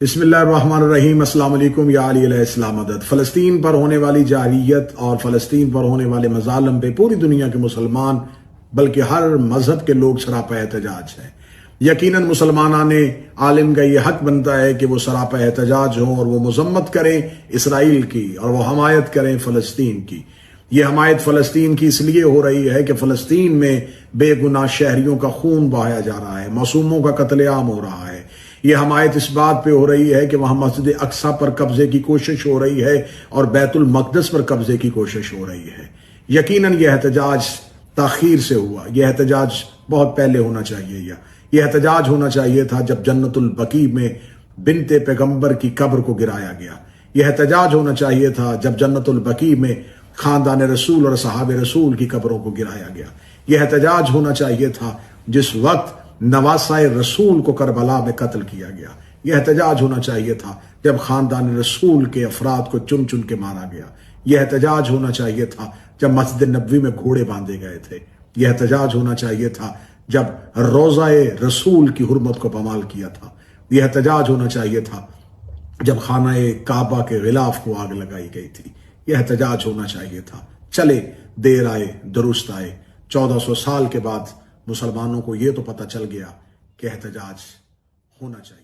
बिस्मिल्लाहिर्रहमानिर्रहीम। अस्सलाम वालेकुम या अली अलैहिस्सलाम मदद। फलस्तीन पर होने वाली जारियत और फलस्तीन पर होने वाले मजालम पे पूरी दुनिया के मुसलमान बल्कि हर मजहब के लोग सरापा एहतजाज हैं। यकीनन मुसलमाना ने आलिम का ये हक बनता है कि वो सरापा एहतजाज हों और वो मजम्मत करें इसराइल की और वो हमायत करें फलस्तीन की। ये हमायत फलस्तीन की इसलिए हो रही है कि फलस्तीन में बेगुनाह शहरियों का खून बहाया जा रहा है, मासूमों का कत्लेआम हो रहा है। ये हमायत इस बात पे हो रही है कि वहां मस्जिद अक्सा पर कब्जे की कोशिश हो रही है और बैतुल मक़दस पर कब्जे की कोशिश हो रही है। यकीनन यह एहतजाज ताखीर से हुआ, यह एहतजाज बहुत पहले होना चाहिए। यह एहतजाज होना चाहिए था जब जन्नतुल बकी में बिनते पैगंबर की कब्र को गिराया गया। यह एहतजाज होना चाहिए था जब जन्नतुल बकी में खानदान रसूल और सहाबे रसूल की कब्रों को गिराया गया। यह एहतजाज होना चाहिए था जिस वक्त नवासाए रसूल को करबला में कत्ल किया गया। यह एहतजाज होना चाहिए था जब खानदान रसूल के अफराद को चुन चुन के मारा गया। यह एहतजाज होना चाहिए था जब मस्जिद नबवी में घोड़े बांधे गए थे। यह एहतजाज होना चाहिए था जब रोज़ाए रसूल की हुर्मत को पमाल किया था। यह एहतजाज होना चाहिए था जब खानाए काबा के गिलाफ को आग लगाई गई थी। यह एहतजाज होना चाहिए था। चले देर आए दुरुस्त आए। 1400 साल के बाद मुसलमानों को यह तो पता चल गया कि एहतजाज होना चाहिए।